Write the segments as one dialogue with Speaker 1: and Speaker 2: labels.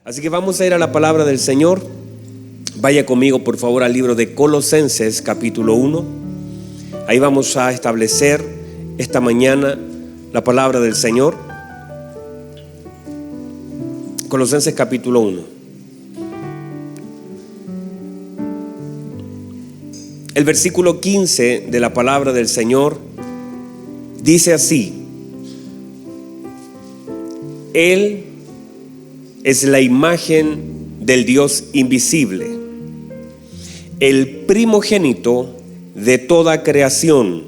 Speaker 1: Así que vamos a ir a la palabra del Señor. Vaya conmigo por favor al libro de Colosenses capítulo 1. Ahí vamos a establecer esta mañana la palabra del Señor. Colosenses capítulo 1. El versículo 15 de la palabra del Señor dice así: Él es la imagen del Dios invisible, el primogénito de toda creación.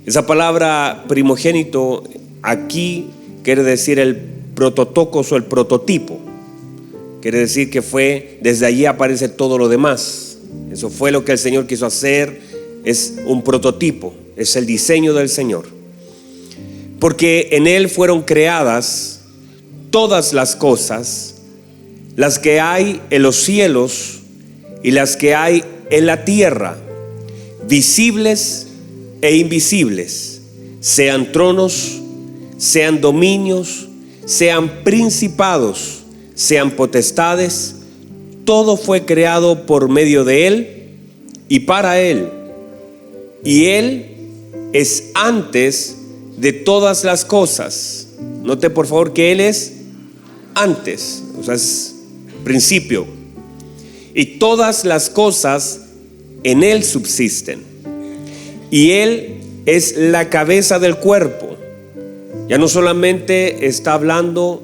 Speaker 1: Esa palabra primogénito aquí quiere decir el prototocos o el prototipo. Quiere decir que desde allí aparece todo lo demás. Eso fue lo que el Señor quiso hacer. Es un prototipo, es el diseño del Señor. Porque en Él fueron creadas todas las cosas, las que hay en los cielos y las que hay en la tierra, visibles e invisibles, sean tronos, sean dominios, sean principados, sean potestades. Todo fue creado por medio de Él y para Él. Y Él es antes de todas las cosas. Note por favor que Él es antes, o sea, es principio. Y todas las cosas en Él subsisten. Y Él es la cabeza del cuerpo. Ya no solamente está hablando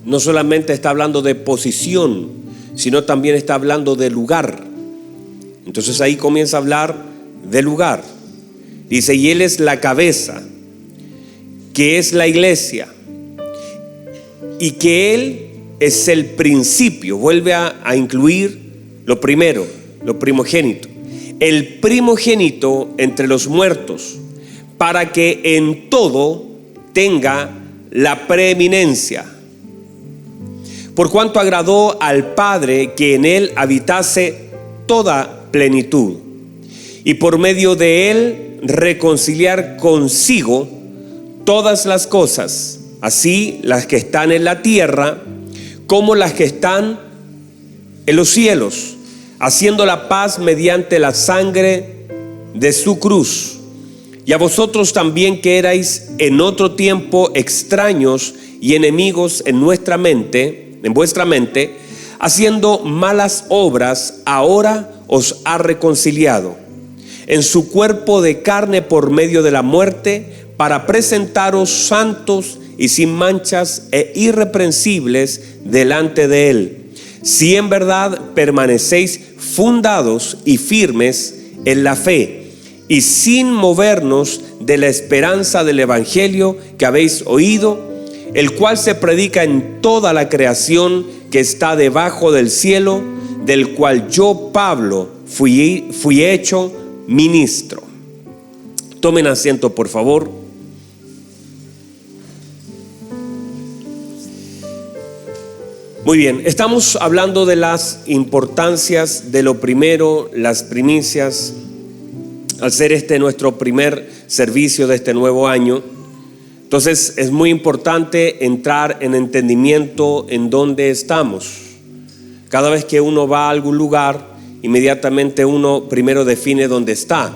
Speaker 1: de posición, sino también está hablando de lugar. Entonces ahí comienza a hablar de lugar. Dice, y Él es la cabeza, que es la iglesia, y que Él es el principio. Vuelve a incluir lo primero, lo primogénito, el primogénito entre los muertos, para que en todo tenga la preeminencia. Por cuanto agradó al Padre que en Él habitase toda plenitud, y por medio de Él reconciliar consigo todas las cosas, así las que están en la tierra como las que están en los cielos, haciendo la paz mediante la sangre de su cruz. Y a vosotros también, que erais en otro tiempo extraños y enemigos en vuestra mente, haciendo malas obras, ahora os ha reconciliado en su cuerpo de carne por medio de la muerte, para presentaros santos y sin manchas e irreprensibles delante de Él, si en verdad permanecéis fundados y firmes en la fe, y sin movernos de la esperanza del evangelio que habéis oído, el cual se predica en toda la creación que está debajo del cielo, del cual yo, Pablo, fui hecho ministro. Tomen asiento por favor. Muy bien, estamos hablando de las importancias de lo primero, las primicias, al ser este nuestro primer servicio de este nuevo año. Entonces es muy importante entrar en entendimiento en dónde estamos. Cada vez que uno va a algún lugar, inmediatamente uno primero define dónde está.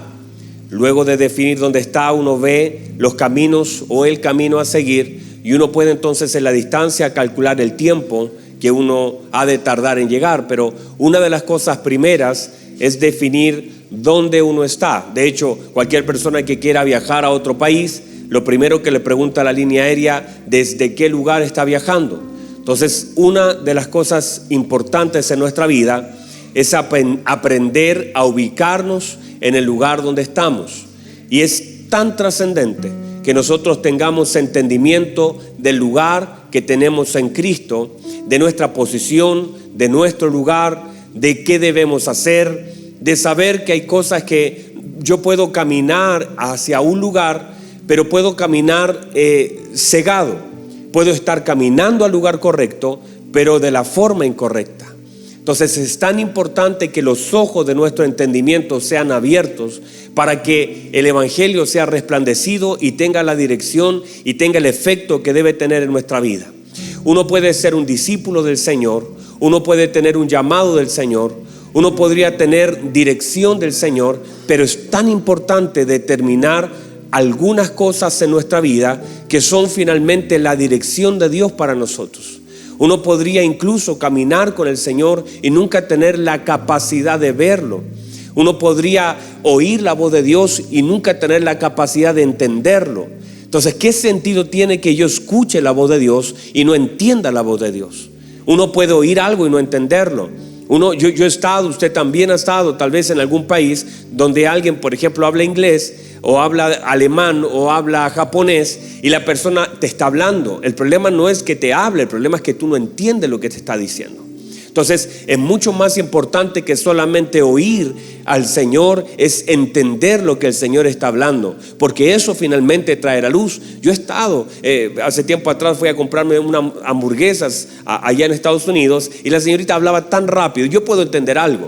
Speaker 1: Luego de definir dónde está, uno ve los caminos o el camino a seguir, y uno puede entonces en la distancia calcular el tiempo que uno ha de tardar en llegar. Pero una de las cosas primeras es definir dónde uno está. De hecho, cualquier persona que quiera viajar a otro país, lo primero que le pregunta a la línea aérea, ¿desde qué lugar está viajando? Entonces, una de las cosas importantes en nuestra vida es aprender a ubicarnos en el lugar donde estamos. Y es tan trascendente que nosotros tengamos entendimiento del lugar que tenemos en Cristo, de nuestra posición, de nuestro lugar, de qué debemos hacer, de saber que hay cosas que yo puedo caminar hacia un lugar, pero puedo caminar cegado. Puedo estar caminando al lugar correcto, pero de la forma incorrecta. Entonces es tan importante que los ojos de nuestro entendimiento sean abiertos para que el evangelio sea resplandecido y tenga la dirección y tenga el efecto que debe tener en nuestra vida. uno puede ser un discípulo del Señor, uno puede tener un llamado del Señor, uno podría tener dirección del Señor, pero es tan importante determinar algunas cosas en nuestra vida que son finalmente la dirección de Dios para nosotros. Uno podría incluso caminar con el Señor y nunca tener la capacidad de verlo. Uno podría oír la voz de Dios y nunca tener la capacidad de entenderlo. Entonces, ¿qué sentido tiene que yo escuche la voz de Dios y no entienda la voz de Dios? Uno puede oír algo y no entenderlo. Yo he estado, usted también ha estado tal vez en algún país donde alguien, por ejemplo, habla inglés o habla alemán o habla japonés y la persona te está hablando. El problema no es que te hable, el problema es que tú no entiendes lo que te está diciendo. Entonces es mucho más importante que solamente oír al Señor, es entender lo que el Señor está hablando, porque eso finalmente traerá luz. Yo he estado, hace tiempo atrás fui a comprarme unas hamburguesas allá en Estados Unidos y la señorita hablaba tan rápido. Yo puedo entender algo,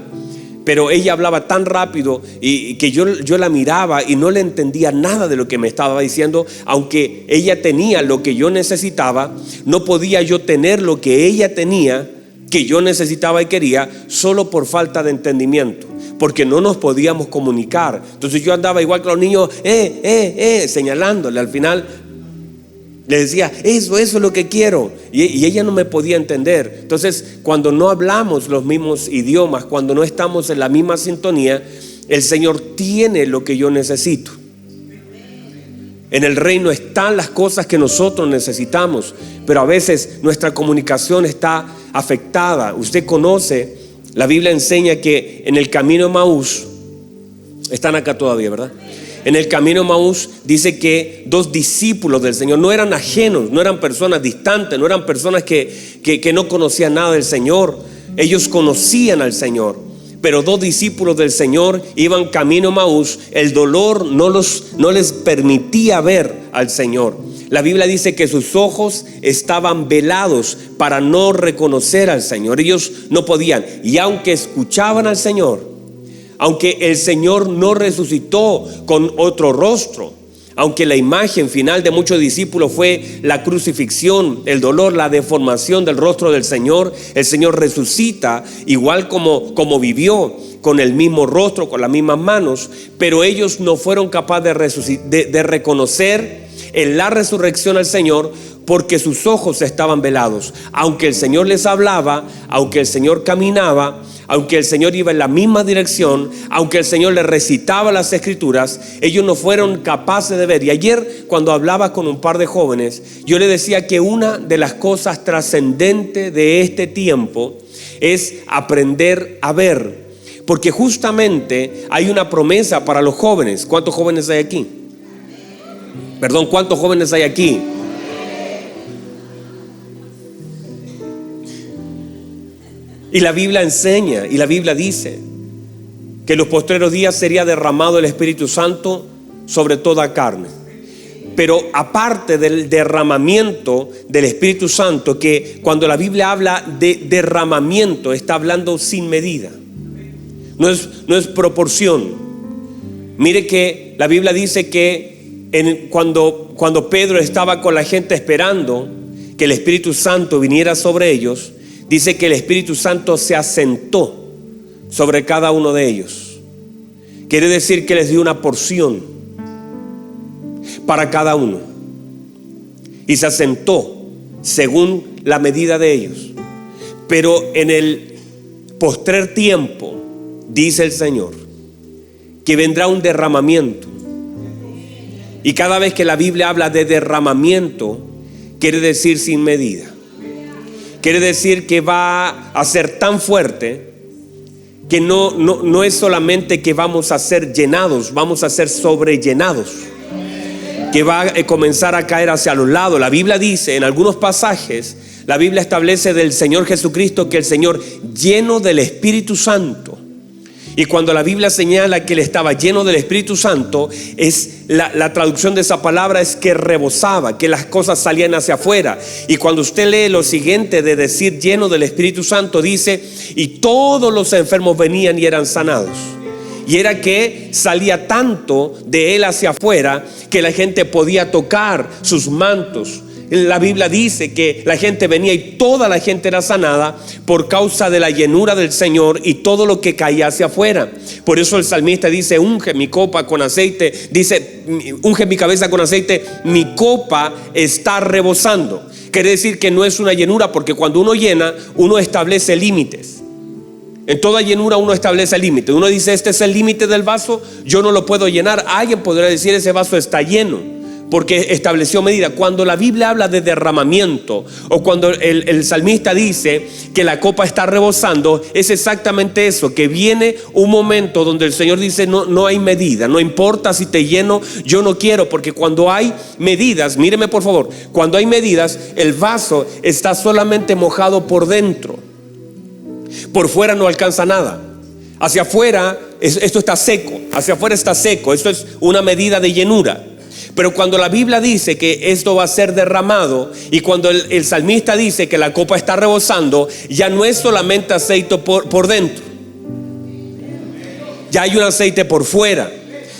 Speaker 1: pero ella hablaba tan rápido y que yo la miraba y no le entendía nada de lo que me estaba diciendo. Aunque ella tenía lo que yo necesitaba, no podía yo tener lo que ella tenía, que yo necesitaba y quería, solo por falta de entendimiento, porque no nos podíamos comunicar. Entonces yo andaba igual que los niños, señalándole. Al final le decía, eso es lo que quiero, y ella no me podía entender. Entonces, cuando no hablamos los mismos idiomas, cuando no estamos en la misma sintonía, el Señor tiene lo que yo necesito. En el reino están las cosas que nosotros necesitamos, pero a veces nuestra comunicación está afectada. Usted conoce, la Biblia enseña que en el camino de Maús, están acá todavía, ¿verdad? En el camino de Maús dice que 2 discípulos del Señor no eran ajenos, no eran personas distantes, no eran personas que no conocían nada del Señor. Ellos conocían al Señor, pero 2 discípulos del Señor iban camino a Maús. El dolor no les permitía ver al Señor. La Biblia dice que sus ojos estaban velados para no reconocer al Señor. Ellos no podían, y aunque escuchaban al Señor, aunque el Señor no resucitó con otro rostro, aunque la imagen final de muchos discípulos fue la crucifixión, el dolor, la deformación del rostro del Señor, el Señor resucita igual como vivió, con el mismo rostro, con las mismas manos. Pero ellos no fueron capaces de reconocer en la resurrección al Señor, porque sus ojos estaban velados. Aunque el Señor les hablaba, aunque el Señor caminaba, aunque el Señor iba en la misma dirección, aunque el Señor les recitaba las Escrituras, ellos no fueron capaces de ver. Y ayer, cuando hablaba con un par de jóvenes, yo les decía que una de las cosas trascendentes de este tiempo es aprender a ver, porque justamente hay una promesa para los jóvenes. ¿Cuántos jóvenes hay aquí? Perdón, ¿cuántos jóvenes hay aquí? Y la Biblia enseña, y la Biblia dice que en los postreros días sería derramado el Espíritu Santo sobre toda carne. Pero aparte del derramamiento del Espíritu Santo, que cuando la Biblia habla de derramamiento, está hablando sin medida, no es proporción. Mire que la Biblia dice que cuando Pedro estaba con la gente esperando que el Espíritu Santo viniera sobre ellos, dice que el Espíritu Santo se asentó sobre cada uno de ellos. Quiere decir que les dio una porción para cada uno, y se asentó según la medida de ellos. Pero en el postrer tiempo, dice el Señor, que vendrá un derramamiento. Y cada vez que la Biblia habla de derramamiento, quiere decir sin medida. Quiere decir que va a ser tan fuerte que no es solamente que vamos a ser llenados, vamos a ser sobrellenados, que va a comenzar a caer hacia los lados. La Biblia dice, en algunos pasajes, la Biblia establece del Señor Jesucristo que el Señor lleno del Espíritu Santo. Y cuando la Biblia señala que él estaba lleno del Espíritu Santo, es la traducción de esa palabra es que rebosaba, que las cosas salían hacia afuera. Y cuando usted lee lo siguiente de decir lleno del Espíritu Santo, dice, y todos los enfermos venían y eran sanados. Y era que salía tanto de él hacia afuera que la gente podía tocar sus mantos. La Biblia dice que la gente venía y toda la gente era sanada por causa de la llenura del Señor y todo lo que caía hacia afuera. Por eso el salmista dice: unge mi copa con aceite, dice: unge mi cabeza con aceite, mi copa está rebosando. Quiere decir que no es una llenura, porque cuando uno llena, uno establece límites. En toda llenura uno establece límite. Uno dice: este es el límite del vaso, yo no lo puedo llenar. Alguien podrá decir: ese vaso está lleno, porque estableció medida. Cuando la Biblia habla de derramamiento, o cuando el salmista dice que la copa está rebosando, es exactamente eso, que viene un momento donde el Señor dice: no hay medida, no importa si te lleno, yo no quiero. Porque cuando hay medidas, míreme por favor, cuando hay medidas, el vaso está solamente mojado por dentro. Por fuera no alcanza nada. Hacia afuera esto está seco, hacia afuera está seco. Esto es una medida de llenura. Pero cuando la Biblia dice que esto va a ser derramado, y cuando el salmista dice que la copa está rebosando, ya no es solamente aceite por dentro, ya hay un aceite por fuera.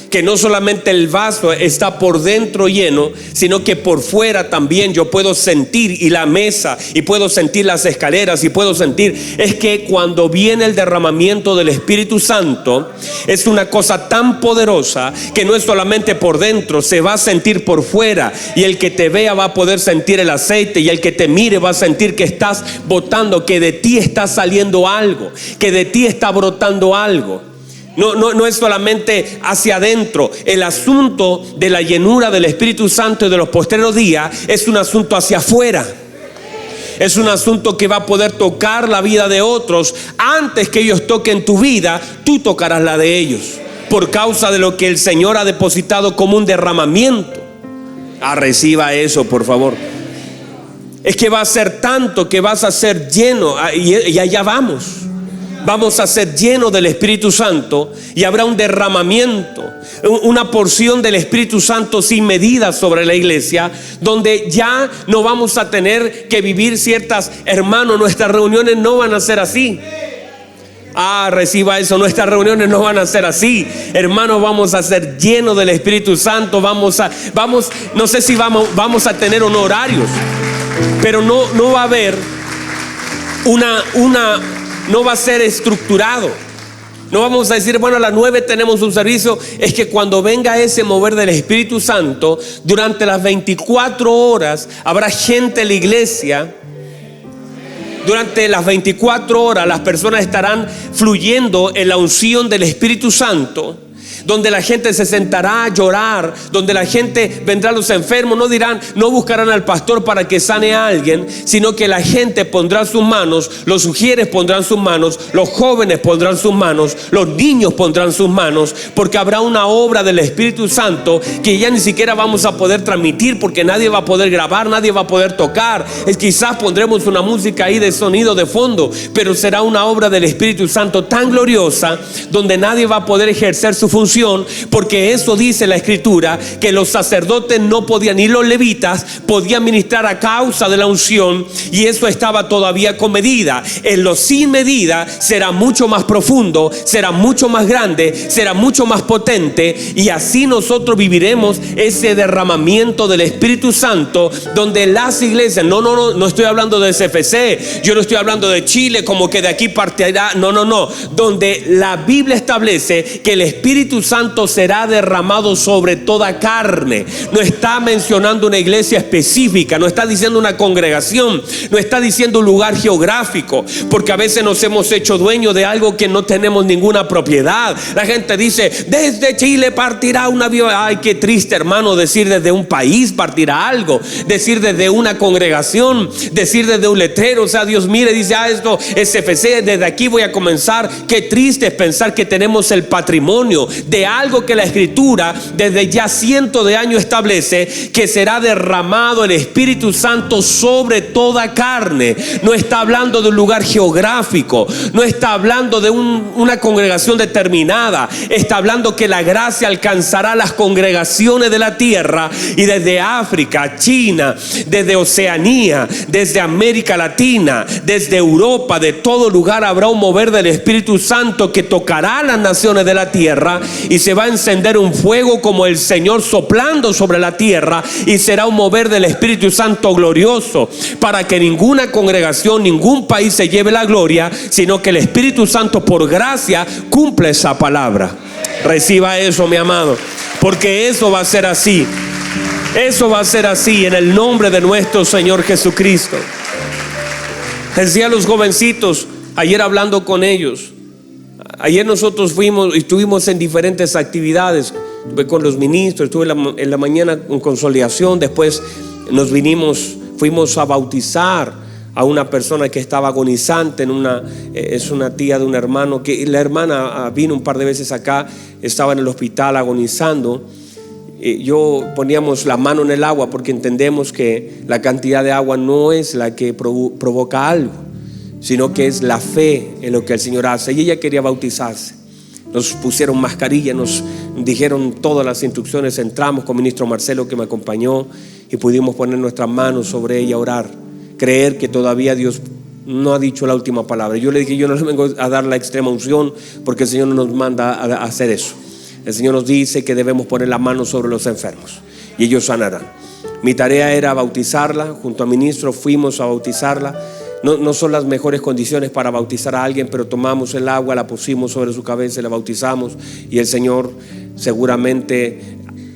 Speaker 1: Que no solamente el vaso está por dentro lleno, sino que por fuera también yo puedo sentir, y la mesa, y puedo sentir las escaleras, y puedo sentir. Es que cuando viene el derramamiento del Espíritu Santo, es una cosa tan poderosa que no es solamente por dentro, se va a sentir por fuera. Y el que te vea va a poder sentir el aceite, y el que te mire va a sentir que estás botando, que de ti está saliendo algo, que de ti está brotando algo. No es solamente hacia adentro. El asunto de la llenura del Espíritu Santo y de los postreros días es un asunto hacia afuera. Es un asunto que va a poder tocar la vida de otros. Antes que ellos toquen tu vida, tú tocarás la de ellos, por causa de lo que el Señor ha depositado como un derramamiento. Reciba eso, por favor. Es que va a ser tanto que vas a ser lleno, y allá vamos. Vamos a ser llenos del Espíritu Santo, y habrá un derramamiento, una porción del Espíritu Santo sin medida sobre la iglesia, donde ya no vamos a tener que vivir ciertas, hermanos, nuestras reuniones no van a ser así. Reciba eso, nuestras reuniones no van a ser así, hermanos. Vamos a ser llenos del Espíritu Santo. No sé si vamos a tener honorarios, pero no va a haber no va a ser estructurado. No vamos a decir: bueno, a las 9 tenemos un servicio. Es que cuando venga ese mover del Espíritu Santo, durante las 24 horas habrá gente en la iglesia. Durante las 24 horas las personas estarán fluyendo en la unción del Espíritu Santo, donde la gente se sentará a llorar, donde la gente vendrá a los enfermos. No buscarán al pastor para que sane a alguien, sino que la gente pondrá sus manos, los sugieres pondrán sus manos, los jóvenes pondrán sus manos, los niños pondrán sus manos, porque habrá una obra del Espíritu Santo que ya ni siquiera vamos a poder transmitir, porque nadie va a poder grabar, nadie va a poder tocar. Quizás pondremos una música ahí de sonido de fondo, pero será una obra del Espíritu Santo tan gloriosa, donde nadie va a poder ejercer su función. Porque eso dice la Escritura, que los sacerdotes no podían, ni los levitas podían ministrar a causa de la unción, y eso estaba todavía con medida. En lo sin medida será mucho más profundo, será mucho más grande, será mucho más potente, y así nosotros viviremos ese derramamiento del Espíritu Santo, donde las iglesias, no estoy hablando de CFC, yo no estoy hablando de Chile como que de aquí partirá, no, donde la Biblia establece que el Espíritu Santo será derramado sobre toda carne. No está mencionando una iglesia específica, no está diciendo una congregación, no está diciendo un lugar geográfico, porque a veces nos hemos hecho dueños de algo que no tenemos ninguna propiedad. La gente dice: desde Chile partirá un avión. Ay, qué triste, hermano, decir desde un país partirá algo, decir desde una congregación, decir desde un letrero. O sea, Dios mire, dice: esto es CFC, desde aquí voy a comenzar. Qué triste es pensar que tenemos el patrimonio de algo que la Escritura desde ya cientos de años establece, que será derramado el Espíritu Santo sobre toda carne. No está hablando de un lugar geográfico, no está hablando de una congregación determinada. Está hablando que la gracia alcanzará las congregaciones de la tierra, y desde África, China, desde Oceanía, desde América Latina, desde Europa, de todo lugar habrá un mover del Espíritu Santo que tocará a las naciones de la tierra, y se va a encender un fuego como el Señor soplando sobre la tierra, y será un mover del Espíritu Santo glorioso, para que ninguna congregación, ningún país se lleve la gloria, sino que el Espíritu Santo por gracia cumple esa palabra. Reciba eso, mi amado, porque eso va a ser así. Eso va a ser así en el nombre de nuestro Señor Jesucristo. Decía a los jovencitos ayer hablando con ellos. Ayer nosotros fuimos y estuvimos en diferentes actividades. Estuve con los ministros, estuve en la mañana en consolidación. Después fuimos a bautizar a una persona que estaba agonizante es una tía de un hermano, que la hermana vino un par de veces acá, estaba en el hospital agonizando. Yo poníamos la mano en el agua porque entendemos que la cantidad de agua no es la que provoca algo, sino que es la fe en lo que el Señor hace. Y ella quería bautizarse. Nos pusieron mascarilla, nos dijeron todas las instrucciones. Entramos con el ministro Marcelo, que me acompañó, y pudimos poner nuestras manos sobre ella, orar, creer que todavía Dios no ha dicho la última palabra. Yo le dije, yo no le vengo a dar la extrema unción, porque el Señor no nos manda a hacer eso. El Señor nos dice que debemos poner las manos sobre los enfermos y ellos sanarán. Mi tarea era bautizarla. Junto al ministro fuimos a bautizarla. No son las mejores condiciones para bautizar a alguien, pero tomamos el agua, la pusimos sobre su cabeza y la bautizamos, y el Señor seguramente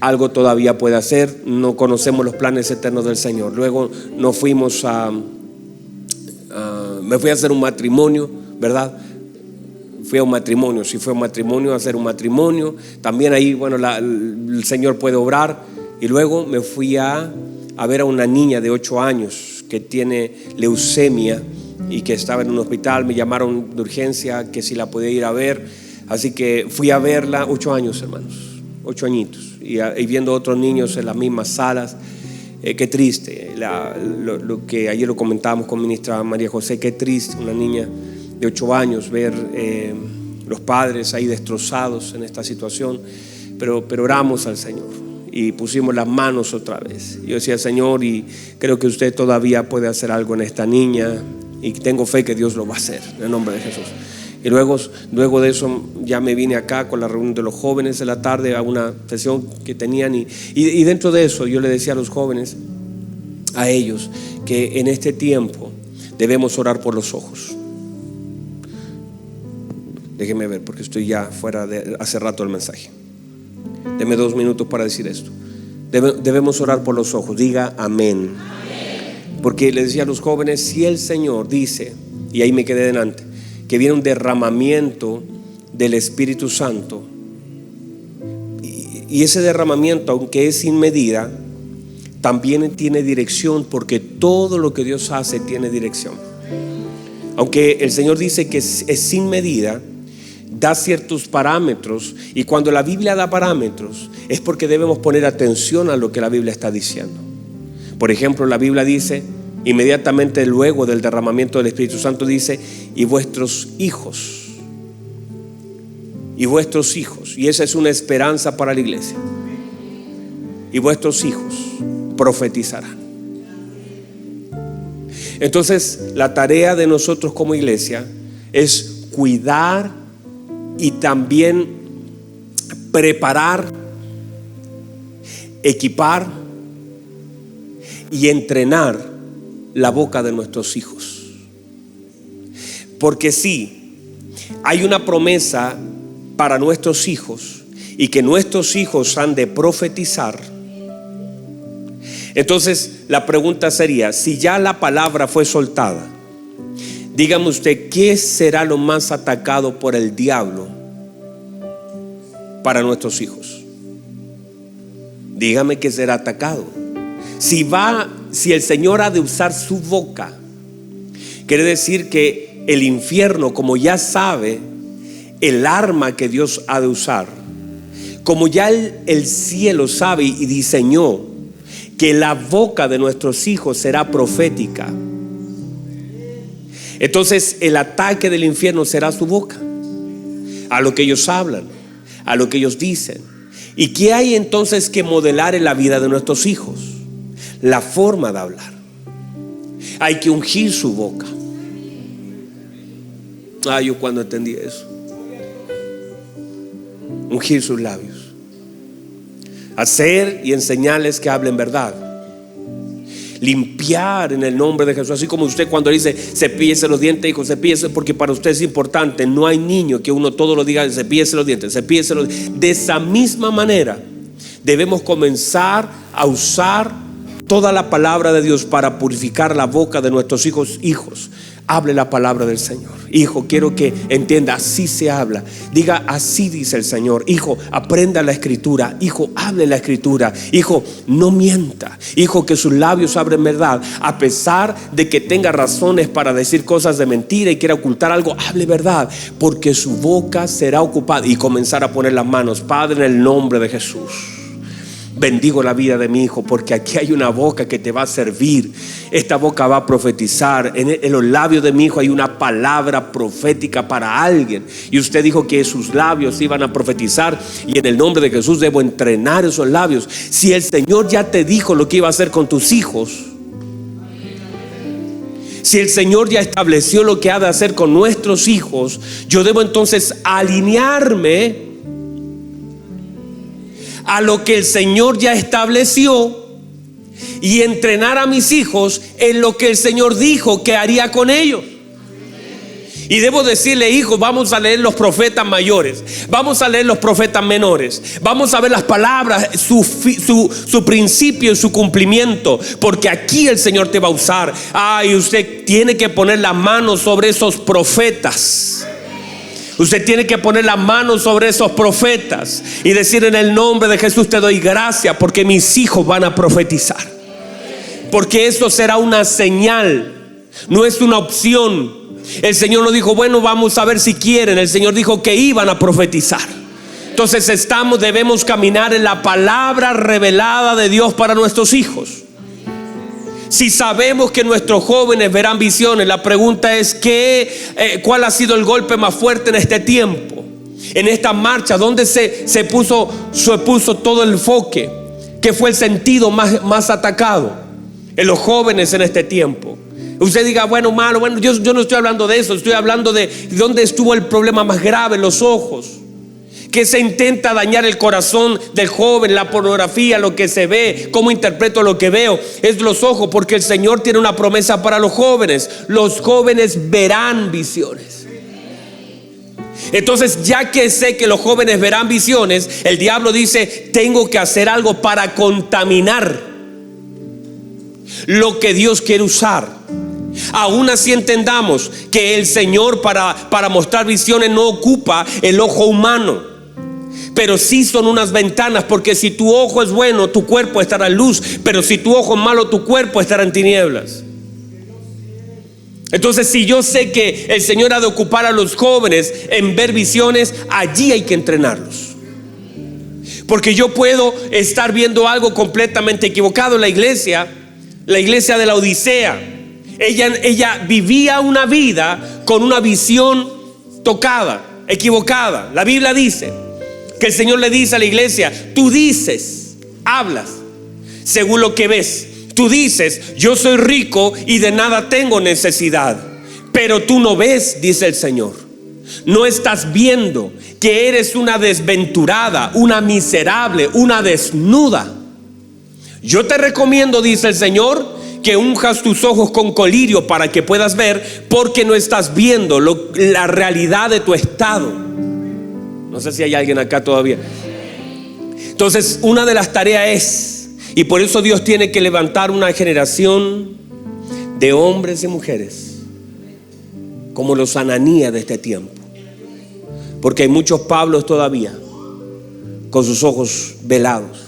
Speaker 1: algo todavía puede hacer. No conocemos los planes eternos del Señor. Luego nos fuimos me fui a hacer un matrimonio, ¿verdad? Fui a un matrimonio, sí, fue a un matrimonio, a hacer un matrimonio. También ahí, bueno, el Señor puede obrar. Y luego me fui a ver a una niña de 8 años que tiene leucemia y que estaba en un hospital. Me llamaron de urgencia que si la podía ir a ver. Así que fui a verla. 8 años, hermanos, 8 añitos. Y viendo otros niños en las mismas salas. Qué triste. Lo que ayer lo comentábamos con ministra María José. Qué triste, una niña de 8 años, ver los padres ahí destrozados en esta situación. Pero oramos al Señor y pusimos las manos otra vez. Yo decía, Señor, y creo que usted todavía puede hacer algo en esta niña, y tengo fe que Dios lo va a hacer en el nombre de Jesús. Y luego de eso ya me vine acá con la reunión de los jóvenes de la tarde, a una sesión que tenían, y dentro de eso yo le decía a los jóvenes, a ellos, que en este tiempo debemos orar por los ojos. Déjenme ver, porque estoy ya fuera de hace rato el mensaje. Deme 2 minutos para decir esto. Debemos orar por los ojos. Diga amén. Porque le decía a los jóvenes, si el Señor dice, y ahí me quedé delante, que viene un derramamiento del Espíritu Santo, y ese derramamiento, aunque es sin medida, también tiene dirección, porque todo lo que Dios hace tiene dirección. Aunque el Señor dice que es sin medida, da ciertos parámetros, y cuando la Biblia da parámetros es porque debemos poner atención a lo que la Biblia está diciendo. Por ejemplo, la Biblia dice, inmediatamente luego del derramamiento del Espíritu Santo, dice, y vuestros hijos, y esa es una esperanza para la iglesia, y vuestros hijos profetizarán. Entonces, la tarea de nosotros como iglesia es cuidar y también preparar, equipar y entrenar la boca de nuestros hijos. Porque sí, hay una promesa para nuestros hijos, y que nuestros hijos han de profetizar. Entonces la pregunta sería, si ya la palabra fue soltada, dígame usted, ¿qué será lo más atacado por el diablo para nuestros hijos? Dígame qué será atacado. Si el Señor ha de usar su boca, quiere decir que el infierno, como ya sabe el arma que Dios ha de usar, como ya el cielo sabe y diseñó que la boca de nuestros hijos será profética, entonces el ataque del infierno será su boca, a lo que ellos hablan, a lo que ellos dicen. ¿Y qué hay entonces que modelar en la vida de nuestros hijos? La forma de hablar. Hay que ungir su boca. Yo cuando entendí eso, ungir sus labios, hacer y enseñarles que hablen verdad, limpiar en el nombre de Jesús. Así como usted cuando dice cepíllese los dientes, hijo, cepíllese, porque para usted es importante. No hay niño que uno todo lo diga, cepíllese los dientes, cepíllese los dientes. De esa misma manera debemos comenzar a usar toda la palabra de Dios para purificar la boca de nuestros hijos. Hijos, hable la palabra del Señor. Hijo, quiero que entienda, así se habla. Diga, así dice el Señor. Hijo, aprenda la escritura. Hijo, hable la escritura. Hijo, no mienta. Hijo, que sus labios abren verdad. A pesar de que tenga razones para decir cosas de mentira y quiera ocultar algo, hable verdad, porque su boca será ocupada. Y comenzar a poner las manos. Padre, en el nombre de Jesús, bendigo la vida de mi hijo, porque aquí hay una boca que te va a servir. Esta boca va a profetizar. En los labios de mi hijo hay una palabra profética para alguien. Y usted dijo que sus labios iban a profetizar, y en el nombre de Jesús debo entrenar esos labios. Si el Señor ya te dijo lo que iba a hacer con tus hijos, si el Señor ya estableció lo que ha de hacer con nuestros hijos, yo debo entonces alinearme a lo que el Señor ya estableció y entrenar a mis hijos en lo que el Señor dijo que haría con ellos. Y debo decirle, hijo, vamos a leer los profetas mayores, vamos a leer los profetas menores, vamos a ver las palabras, su principio y su cumplimiento, porque aquí el Señor te va a usar. Y usted tiene que poner la mano sobre esos profetas. Usted tiene que poner la mano sobre esos profetas y decir, en el nombre de Jesús te doy gracias, porque mis hijos van a profetizar. Porque eso será una señal, no es una opción. El Señor no dijo, bueno, vamos a ver si quieren. El Señor dijo que iban a profetizar. Entonces debemos caminar en la palabra revelada de Dios para nuestros hijos. Si sabemos que nuestros jóvenes verán visiones, la pregunta es ¿cuál ha sido el golpe más fuerte en este tiempo? En esta marcha, ¿dónde se puso todo el enfoque? ¿Qué fue el sentido más atacado en los jóvenes en este tiempo? Usted diga, bueno, malo, yo no estoy hablando de eso. Estoy hablando de dónde estuvo el problema más grave, en los ojos. Que se intenta dañar el corazón del joven, la pornografía, lo que se ve, cómo interpreto lo que veo, es los ojos, porque el Señor tiene una promesa para los jóvenes. Los jóvenes verán visiones. Entonces, ya que sé que los jóvenes verán visiones, el diablo dice, tengo que hacer algo para contaminar lo que Dios quiere usar. Aún así entendamos que el Señor para mostrar visiones no ocupa el ojo humano, pero sí son unas ventanas, porque si tu ojo es bueno, tu cuerpo estará en luz, pero si tu ojo es malo, tu cuerpo estará en tinieblas. Entonces, si yo sé que el Señor ha de ocupar a los jóvenes en ver visiones, allí hay que entrenarlos. Porque yo puedo estar viendo algo completamente equivocado. La iglesia de la Odisea, ella vivía una vida con una visión tocada, equivocada. La Biblia dice que el Señor le dice a la iglesia, tú dices, hablas según lo que ves. Tú dices, yo soy rico y de nada tengo necesidad, pero tú no ves, dice el Señor. No estás viendo que eres una desventurada, una miserable, una desnuda. Yo te recomiendo, dice el Señor, que unjas tus ojos con colirio para que puedas ver, porque no estás viendo la realidad de tu estado. No sé si hay alguien acá todavía. Entonces, una de las tareas y por eso Dios tiene que levantar una generación de hombres y mujeres como los Ananías de este tiempo, porque hay muchos Pablos todavía con sus ojos velados.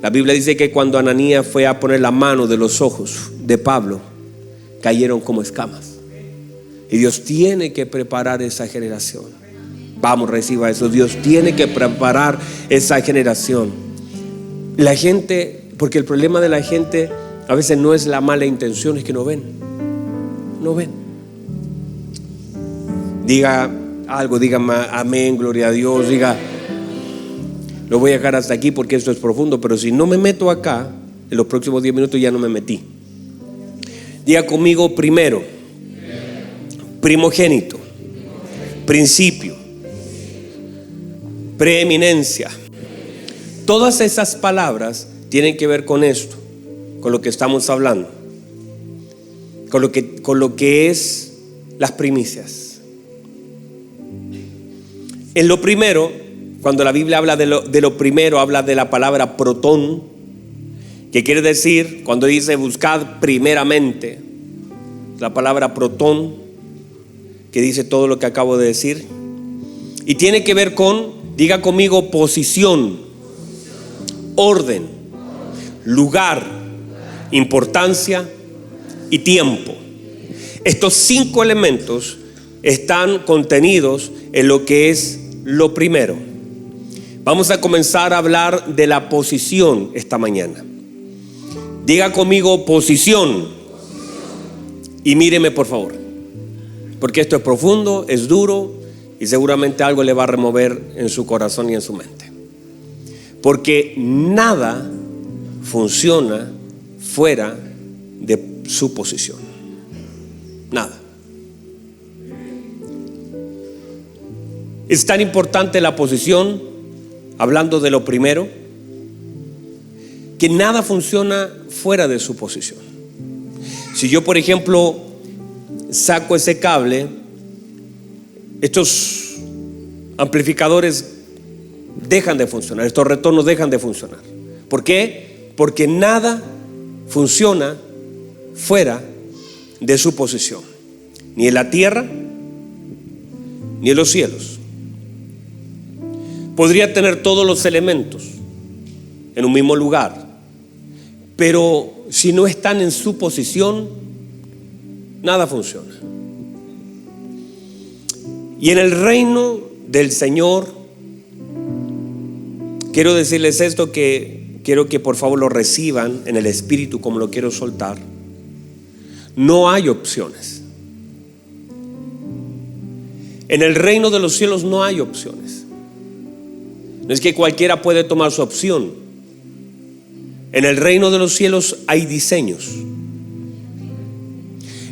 Speaker 1: La Biblia dice que cuando Ananías fue a poner la mano de los ojos de Pablo, cayeron como escamas. Y Dios tiene que preparar esa generación. Vamos, reciba eso. Dios tiene que preparar esa generación. La gente, porque el problema de la gente a veces no es la mala intención, es que no ven. Diga algo, diga amén, gloria a Dios, diga, lo voy a dejar hasta aquí porque esto es profundo, pero si no me meto acá, en los próximos 10 minutos ya no me metí. Diga conmigo, primero, primogénito, principio. preeminencia. Todas esas palabras tienen que ver con esto, con lo que estamos hablando, con lo que es las primicias. En lo primero, cuando la Biblia habla de lo primero, habla de la palabra protón, que quiere decir, cuando dice buscad primeramente, la palabra protón, que dice todo lo que acabo de decir, y tiene que ver con, diga conmigo, posición, orden, lugar, importancia y tiempo. Estos 5 elementos están contenidos en lo que es lo primero. Vamos a comenzar a hablar de la posición esta mañana. Diga conmigo posición. Y míreme por favor, porque esto es profundo, es duro y seguramente algo le va a remover en su corazón y en su mente. Porque nada funciona fuera de su posición. Nada. Es tan importante la posición, hablando de lo primero, que nada funciona fuera de su posición. Si yo, por ejemplo, saco ese cable, estos amplificadores dejan de funcionar, estos retornos dejan de funcionar. ¿Por qué? Porque nada funciona fuera de su posición, ni en la tierra ni en los cielos. Podría tener todos los elementos en un mismo lugar, pero si no están en su posición, nada funciona. Y en el reino del Señor, quiero decirles esto, que quiero que por favor lo reciban en el espíritu como lo quiero soltar. No hay opciones. En el reino de los cielos no hay opciones. No es que cualquiera puede tomar su opción. En el reino de los cielos hay diseños.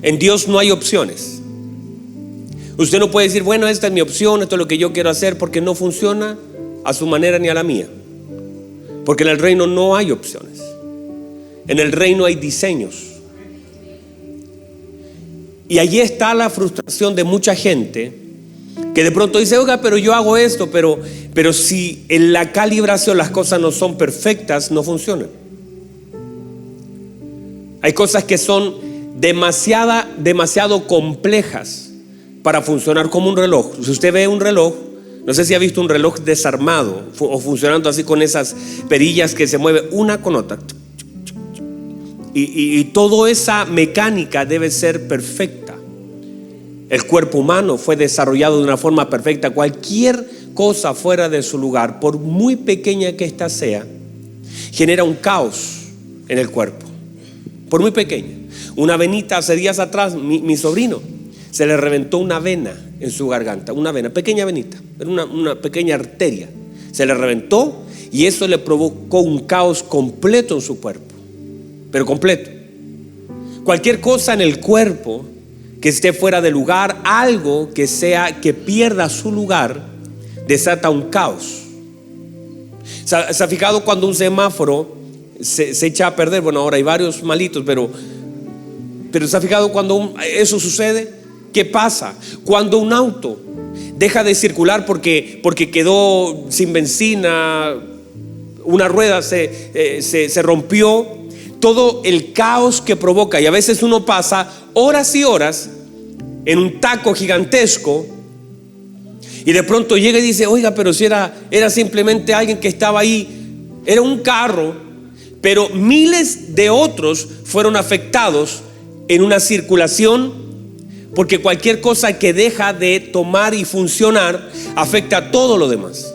Speaker 1: En Dios no hay opciones. Usted no puede decir, bueno, esta es mi opción, esto es lo que yo quiero hacer, porque no funciona a su manera ni a la mía. Porque en el reino no hay opciones. En el reino hay diseños. Y allí está la frustración de mucha gente que de pronto dice, oiga, pero yo hago esto, pero si en la calibración las cosas no son perfectas, no funcionan. Hay cosas que son demasiado complejas para funcionar como un reloj. Si usted ve un reloj, no sé si ha visto un reloj desarmado o funcionando así con esas perillas que se mueve una con otra. Y toda esa mecánica debe ser perfecta. El cuerpo humano fue desarrollado de una forma perfecta. Cualquier cosa fuera de su lugar, por muy pequeña que ésta sea, genera un caos en el cuerpo. Por muy pequeña. Una venita, hace días atrás, mi sobrino se le reventó una vena en su garganta. Una vena, pequeña venita, era una pequeña arteria. Se le reventó y eso le provocó un caos completo en su cuerpo. Pero completo. Cualquier cosa en el cuerpo que esté fuera de lugar, algo que pierda su lugar, desata un caos. ¿Se ha fijado cuando un semáforo se echa a perder? Bueno, ahora hay varios malitos, pero ¿se ha fijado cuando eso sucede? ¿Qué pasa? Cuando un auto deja de circular porque quedó sin benzina, una rueda se rompió, todo el caos que provoca, y a veces uno pasa horas y horas en un taco gigantesco y de pronto llega y dice, oiga, pero si era simplemente alguien que estaba ahí, era un carro, pero miles de otros fueron afectados en una circulación, porque cualquier cosa que deja de tomar y funcionar afecta a todo lo demás.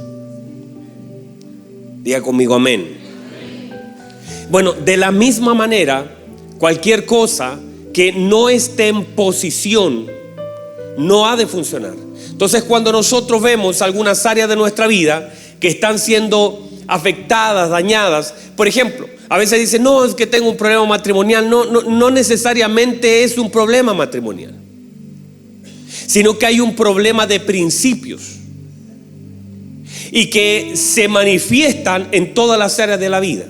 Speaker 1: Diga conmigo amén. Bueno, de la misma manera, cualquier cosa que no esté en posición no ha de funcionar. Entonces, cuando nosotros vemos algunas áreas de nuestra vida que están siendo afectadas, dañadas, por ejemplo, a veces dicen, no, es que tengo un problema matrimonial. No necesariamente es un problema matrimonial, sino que hay un problema de principios. y que se manifiestan en todas las áreas de la vida.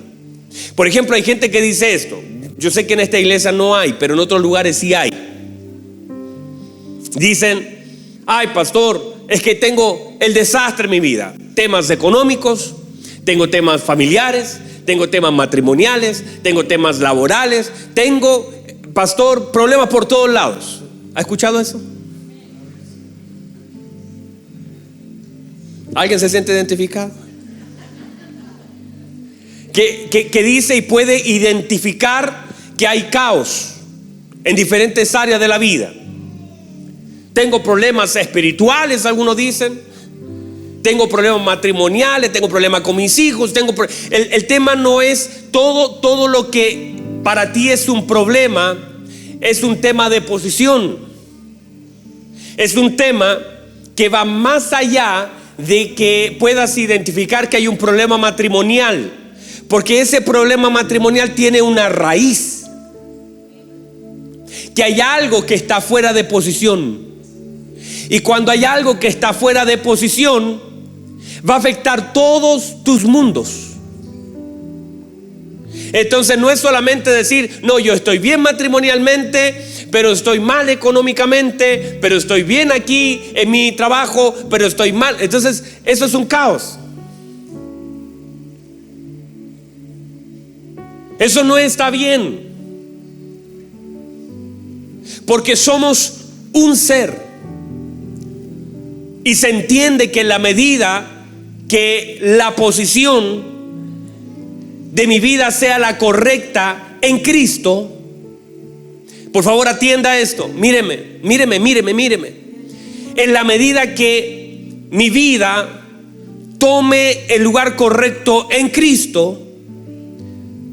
Speaker 1: Por ejemplo, hay gente que dice esto. Yo sé que en esta iglesia no hay, pero en otros lugares sí hay. Dicen: ay, pastor, es que tengo el desastre en mi vida. Temas económicos, tengo temas familiares, tengo temas matrimoniales, tengo temas laborales, tengo, pastor, problemas por todos lados. ¿Ha escuchado eso? ¿Alguien se siente identificado? Que dice y puede identificar que hay caos en diferentes áreas de la vida. Tengo problemas espirituales, algunos dicen. Tengo problemas matrimoniales, tengo problemas con mis hijos. El tema no es todo lo que para ti es un problema, es un tema de posición. Es un tema que va más allá de que puedas identificar que hay un problema matrimonial, porque ese problema matrimonial tiene una raíz, que hay algo que está fuera de posición. Y cuando hay algo que está fuera de posición, va a afectar todos tus mundos. Entonces no es solamente decir: no, yo estoy bien matrimonialmente, pero estoy mal económicamente, pero estoy bien aquí en mi trabajo, pero estoy mal. Entonces eso es un caos. Eso no está bien, porque somos un ser. Y se entiende que en la medida que la posición de mi vida sea la correcta en Cristo, por favor atienda esto, míreme. En la medida que mi vida tome el lugar correcto en Cristo,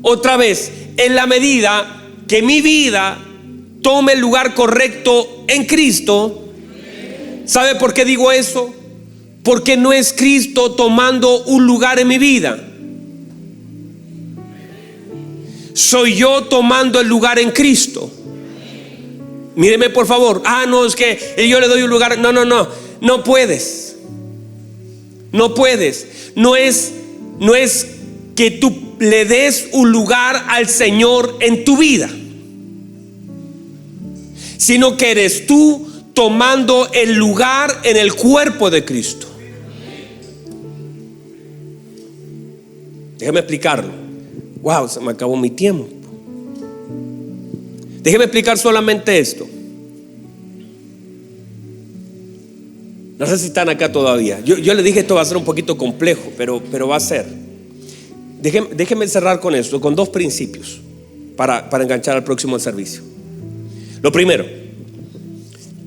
Speaker 1: otra vez, en la medida que mi vida tome el lugar correcto en Cristo. ¿Sabe por qué digo eso? Porque no es Cristo tomando un lugar en mi vida. Soy yo tomando el lugar en Cristo. Míreme por favor. No, es que yo le doy un lugar. No puedes. No puedes. No es que tú le des un lugar al Señor en tu vida, sino que eres tú tomando el lugar en el cuerpo de Cristo. Déjeme explicarlo. Wow, se me acabó mi tiempo. Déjeme explicar solamente esto. No sé si están acá todavía. Yo le dije esto va a ser un poquito complejo, pero va a ser. Déjeme cerrar con esto, con dos principios para enganchar al próximo servicio. Lo primero,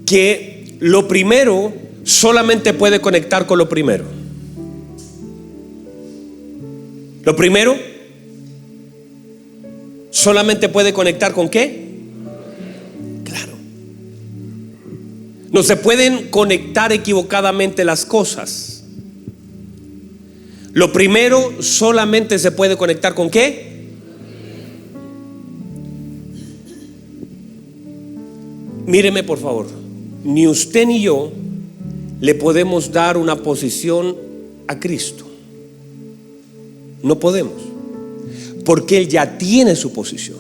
Speaker 1: que lo primero solamente puede conectar con lo primero. Lo primero solamente puede conectar ¿con qué? Claro. No se pueden conectar equivocadamente las cosas. Lo primero solamente se puede conectar ¿con qué? Míreme por favor. Ni usted ni yo le podemos dar una posición a Cristo. No podemos, porque Él ya tiene su posición.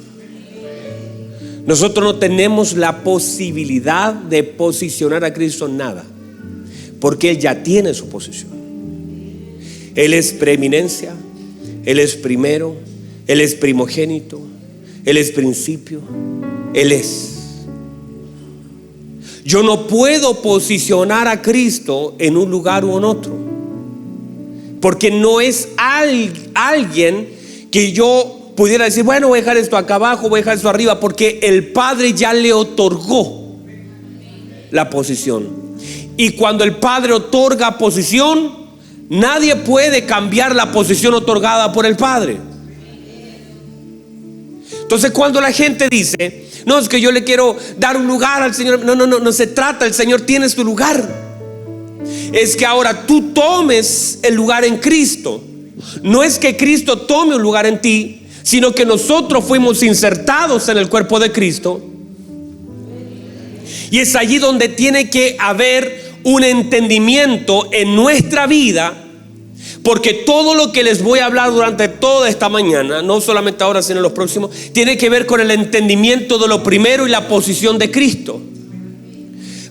Speaker 1: Nosotros no tenemos la posibilidad de posicionar a Cristo en nada, porque Él ya tiene su posición. Él es preeminencia, Él es primero, Él es primogénito, Él es principio, Él es. Yo no puedo posicionar a Cristo en un lugar u en otro, porque no es alguien que yo pudiera decir: bueno, voy a dejar esto acá abajo, voy a dejar esto arriba, porque el Padre ya le otorgó la posición. Y cuando el Padre otorga posición, nadie puede cambiar la posición otorgada por el Padre. Entonces cuando la gente dice: no, es que yo le quiero dar un lugar al Señor. No se trata, el Señor tiene su lugar. Es que ahora tú tomes el lugar en Cristo. No es que Cristo tome un lugar en ti, sino que nosotros fuimos insertados en el cuerpo de Cristo. Y es allí donde tiene que haber un entendimiento en nuestra vida Porque todo lo que les voy a hablar durante toda esta mañana, no solamente ahora sino en los próximos, tiene que ver con el entendimiento de lo primero y la posición de Cristo.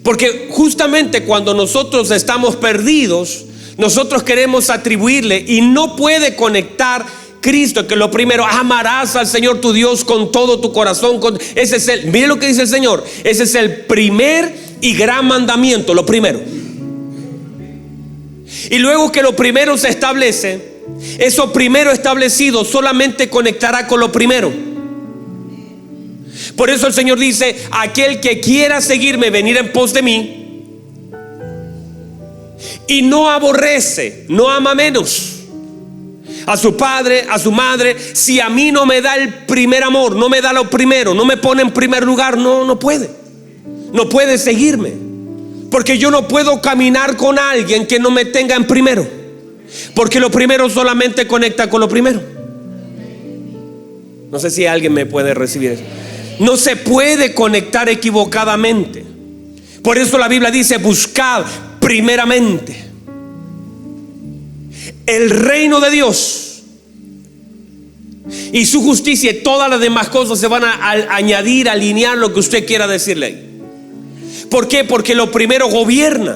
Speaker 1: Porque justamente cuando nosotros estamos perdidos, nosotros queremos atribuirle, y no puede conectar Cristo, que lo primero, amarás al Señor tu Dios con todo tu corazón. Ese es mire lo que dice el Señor, ese es el primer y gran mandamiento, lo primero. Y luego que lo primero se establece, eso primero establecido solamente conectará con lo primero. Por eso el Señor dice: aquel que quiera seguirme, venir en pos de mí, y no aborrece, no ama menos a su padre, a su madre. Si a mí no me da el primer amor, no me da lo primero, no me pone en primer lugar, no puede seguirme. Porque yo no puedo caminar con alguien que no me tenga en primero, porque lo primero solamente conecta con lo primero. No sé si alguien me puede recibir eso. No se puede conectar equivocadamente. Por eso la Biblia dice: buscad primeramente el reino de Dios y su justicia, y todas las demás cosas se van a añadir, alinear lo que usted quiera decirle. ¿Por qué? Porque lo primero gobierna.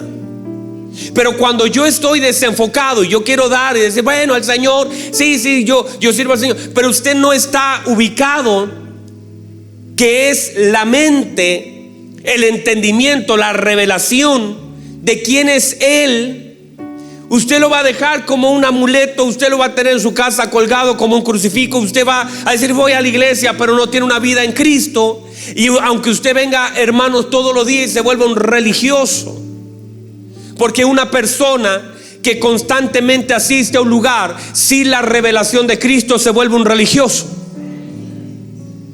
Speaker 1: Pero cuando yo estoy desenfocado y yo quiero dar y decir, bueno, al Señor, sí, yo sirvo al Señor, pero usted no está ubicado, que es la mente, el entendimiento, la revelación de quién es Él. Usted lo va a dejar como un amuleto, usted lo va a tener en su casa colgado como un crucifijo. Usted va a decir: voy a la iglesia, pero no tiene una vida en Cristo. Y aunque usted venga, hermanos, todos los días y se vuelve un religioso. Porque una persona que constantemente asiste a un lugar sin la revelación de Cristo se vuelve un religioso.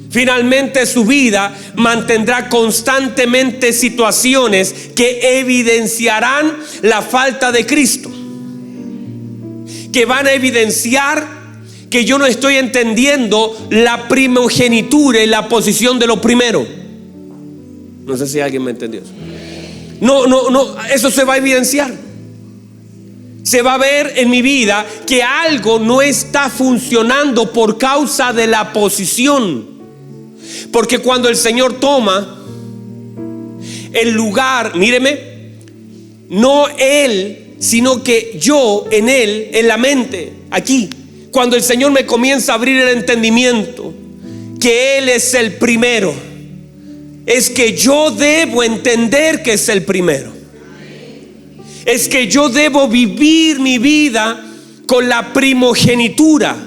Speaker 1: Finalmente su vida mantendrá constantemente situaciones que evidenciarán la falta de Cristo, que van a evidenciar que yo no estoy entendiendo la primogenitura y la posición de lo primero. No sé si alguien me entendió eso. No, eso se va a evidenciar. Se va a ver en mi vida que algo no está funcionando por causa de la posición. Porque cuando el Señor toma el lugar, míreme, no Él, sino que yo en Él, en la mente, aquí, cuando el Señor me comienza a abrir el entendimiento que Él es el primero, es que yo debo entender que es el primero. Es que yo debo vivir mi vida con la primogenitura.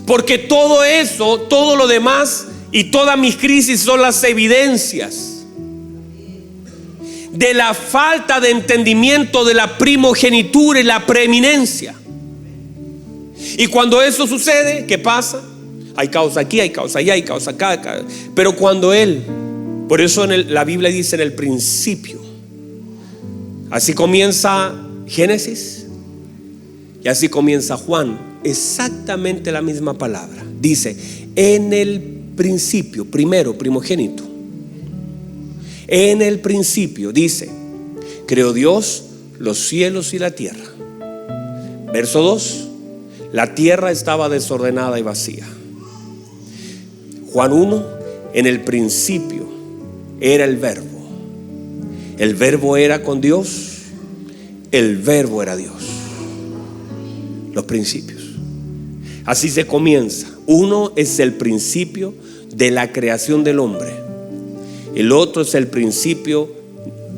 Speaker 1: Porque todo eso, todo lo demás y todas mis crisis son las evidencias de la falta de entendimiento de la primogenitura y la preeminencia. Y cuando eso sucede, ¿qué pasa? Hay causa aquí, hay causa allá, hay causa acá. Pero cuando Él, por eso la Biblia dice en el principio, así comienza Génesis y así comienza Juan, exactamente la misma palabra. Dice: en el principio, primero, primogénito. En el principio, dice, creó Dios los cielos y la tierra. Verso 2: la tierra estaba desordenada y vacía. Juan 1: en el principio era el verbo. El verbo era con Dios. El verbo era Dios. Los principios. Así se comienza. Uno es el principio de la creación del hombre. El otro es el principio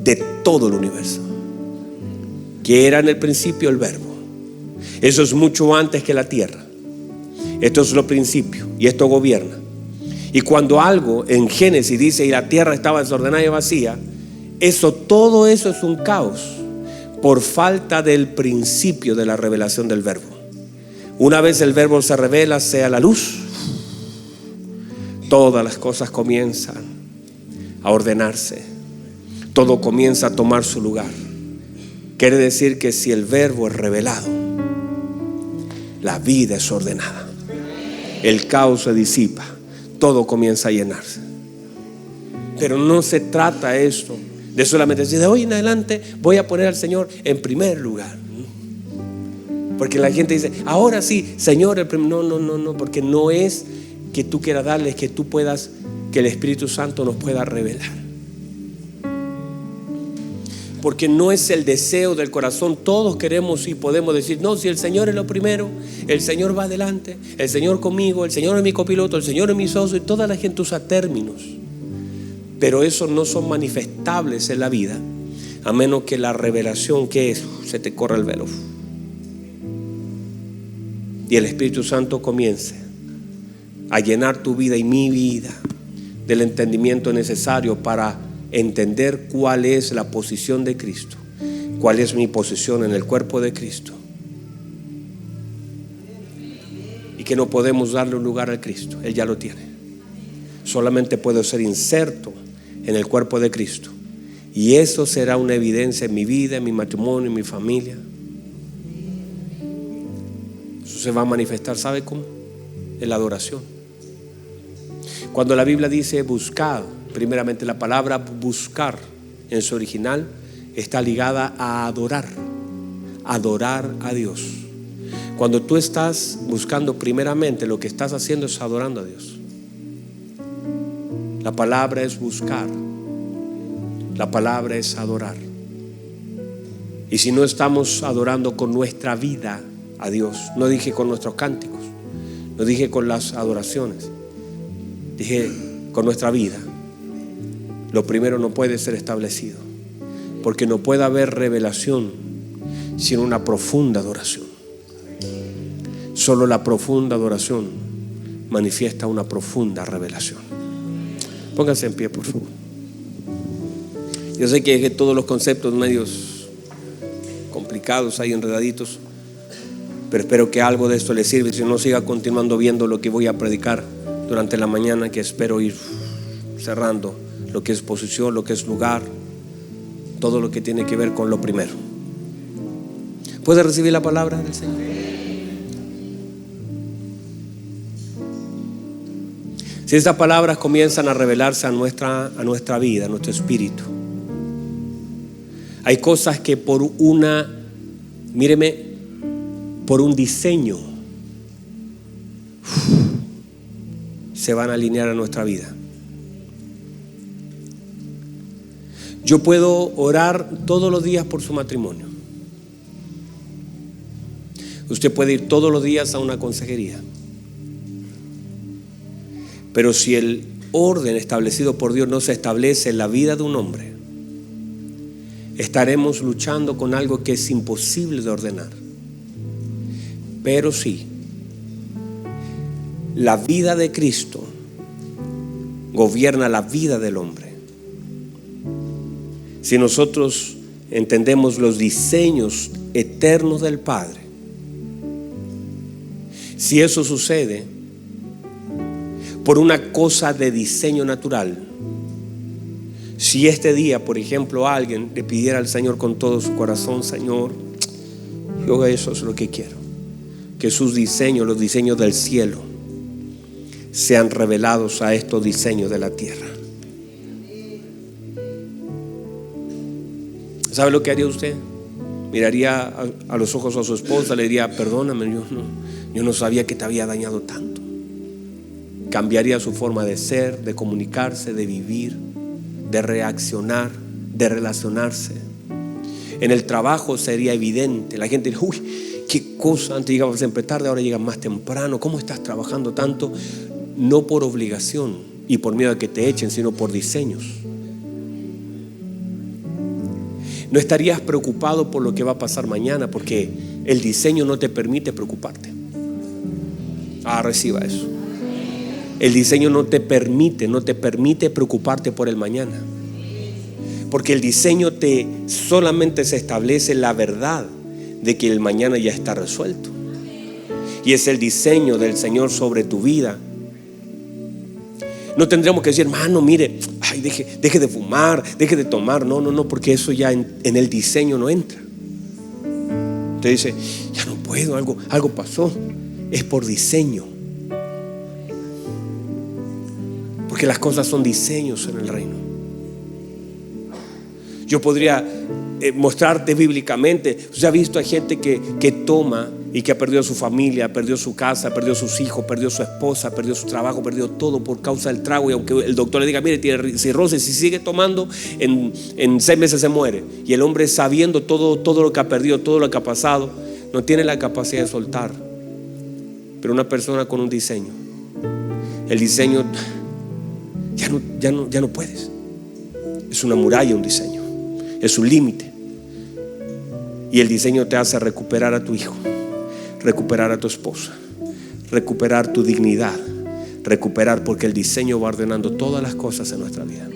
Speaker 1: de todo el universo, que era en el principio el verbo. Eso es mucho antes que la tierra. Esto es lo principio y esto gobierna. Y cuando algo en Génesis dice: y la tierra estaba desordenada y vacía, todo eso es un caos por falta del principio de la revelación del verbo. Una vez el verbo se revela, sea la luz, todas las cosas comienzan a ordenarse, todo comienza a tomar su lugar. Quiere decir que si el verbo es revelado, la vida es ordenada, el caos se disipa, todo comienza a llenarse. Pero no se trata esto De solamente decir, de hoy en adelante voy a poner al Señor en primer lugar. Porque la gente dice, ahora sí, Señor, no, porque no es que tú quieras darle, es que tú puedas, que el Espíritu Santo nos pueda revelar. Porque no es el deseo del corazón. Todos queremos y podemos decir, no, si el Señor es lo primero, el Señor va adelante, el Señor conmigo, el Señor es mi copiloto, el Señor es mi socio, y toda la gente usa términos. Pero esos no son manifestables en la vida, a menos que la revelación que es, se te corra el velo y el Espíritu Santo comience a llenar tu vida y mi vida del entendimiento necesario para entender cuál es la posición de Cristo, cuál es mi posición en el cuerpo de Cristo, y que no podemos darle un lugar al Cristo. Él ya lo tiene. Solamente puedo ser inserto en el cuerpo de Cristo, y eso será una evidencia en mi vida, en mi matrimonio, en mi familia. Eso se va a manifestar, ¿sabe cómo? En la adoración. Cuando la Biblia dice buscad, primeramente la palabra buscar en su original está ligada a adorar a Dios. Cuando tú estás buscando, primeramente lo que estás haciendo es adorando a Dios. La palabra es buscar, la palabra es adorar. Y si no estamos adorando con nuestra vida a Dios, no dije con nuestros cánticos, no dije con las adoraciones, dije con nuestra vida, lo primero no puede ser establecido, porque no puede haber revelación sin una profunda adoración. Solo la profunda adoración manifiesta una profunda revelación. Pónganse en pie, por favor. Yo sé que todos los conceptos medios complicados, ahí enredaditos, pero espero que algo de esto les sirva. Si no, siga continuando viendo lo que voy a predicar durante la mañana, que espero ir cerrando lo que es posición, lo que es lugar, todo lo que tiene que ver con lo primero. ¿Puede recibir la palabra del Señor? Si estas palabras comienzan a revelarse a nuestra vida, a nuestro espíritu, hay cosas que por un diseño se van a alinear a nuestra vida. Yo puedo orar todos los días por su matrimonio. Usted puede ir todos los días a una consejería. Pero si el orden establecido por Dios no se establece en la vida de un hombre, estaremos luchando con algo que es imposible de ordenar. Pero sí, la vida de Cristo gobierna la vida del hombre. Si nosotros entendemos los diseños eternos del Padre, si eso sucede por una cosa de diseño natural, si este día, por ejemplo, alguien le pidiera al Señor con todo su corazón, Señor, yo eso es lo que quiero, que sus diseños, los diseños del cielo, sean revelados a estos diseños de la tierra. ¿Sabe lo que haría usted? Miraría a los ojos a su esposa, le diría, perdóname, yo no sabía que te había dañado tanto. Cambiaría su forma de ser, de comunicarse, de vivir, de reaccionar, de relacionarse. En el trabajo sería evidente. La gente diría, uy, qué cosa, antes llegabas siempre tarde, ahora llegas más temprano. ¿Cómo estás trabajando tanto? No por obligación y por miedo a que te echen, sino por diseños. No estarías preocupado por lo que va a pasar mañana, porque el diseño no te permite preocuparte. Reciba eso. El diseño no te permite preocuparte por el mañana, porque el diseño solamente se establece la verdad de que el mañana ya está resuelto, y es el diseño del Señor sobre tu vida. No tendremos que decir, hermano, mire, deje de fumar, deje de tomar. No, porque eso ya en el diseño no entra. Usted dice, ya no puedo, algo pasó. Es por diseño, porque las cosas son diseños en el reino. Yo podría mostrarte bíblicamente. Usted ha visto a gente que toma y que ha perdido a su familia, perdió su casa, perdió a sus hijos, perdió a su esposa, perdió su trabajo, perdió todo por causa del trago. Y aunque el doctor le diga, mire, tiene cirrosis, si sigue tomando, en 6 meses se muere. Y el hombre, sabiendo todo lo que ha perdido, todo lo que ha pasado, no tiene la capacidad de soltar. Pero una persona con un diseño, el diseño ya no puedes. Es una muralla, un diseño, es un límite. Y el diseño te hace recuperar a tu hijo, recuperar a tu esposa, recuperar tu dignidad, recuperar, porque el diseño va ordenando todas las cosas en nuestra vida.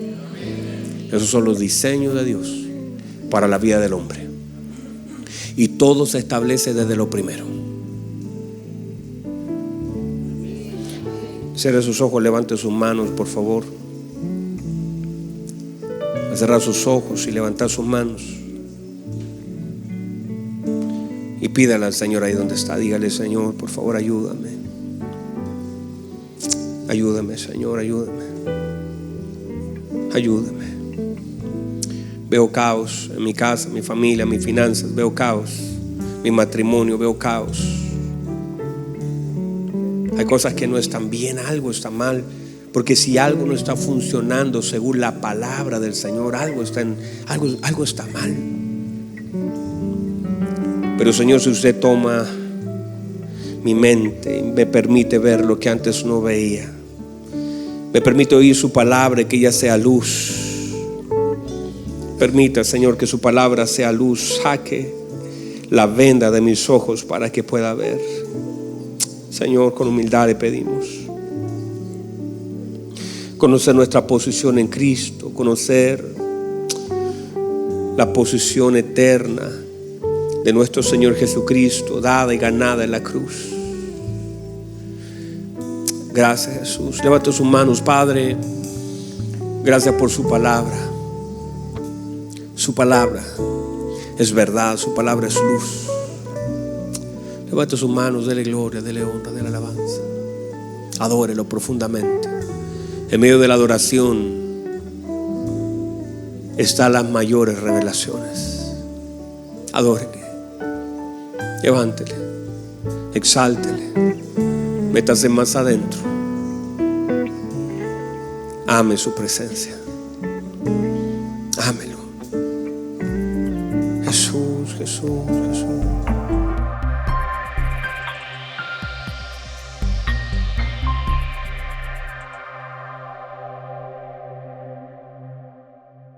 Speaker 1: Esos son los diseños de Dios para la vida del hombre. Y todo se establece desde lo primero. Cierre sus ojos, levante sus manos, por favor. Cerrar sus ojos y levantar sus manos. Y pídale al Señor ahí donde está. Dígale: Señor, por favor, ayúdame. Ayúdame, Señor, ayúdame. Ayúdame. Veo caos en mi casa, en mi familia, en mis finanzas. Veo caos, mi matrimonio, veo caos. Hay cosas que no están bien, algo está mal. Porque si algo no está funcionando según la palabra del Señor, algo está mal. Pero Señor, si usted toma mi mente y me permite ver lo que antes no veía, me permite oír su palabra y que ella sea luz. Permita, Señor, que su palabra sea luz. Saque la venda de mis ojos para que pueda ver. Señor, con humildad le pedimos. Conocer nuestra posición en Cristo, conocer la posición eterna de nuestro Señor Jesucristo, dada y ganada en la cruz. Gracias, Jesús. Levanta sus manos, Padre. Gracias por su palabra. Su palabra es verdad, su palabra es luz. Levanta sus manos, dele gloria, dele honra, dele alabanza. Adórelo profundamente. En medio de la adoración están las mayores revelaciones. Adórele, levántele, exáltele, métase más adentro. Ame su presencia. Ámelo. Jesús, Jesús, Jesús.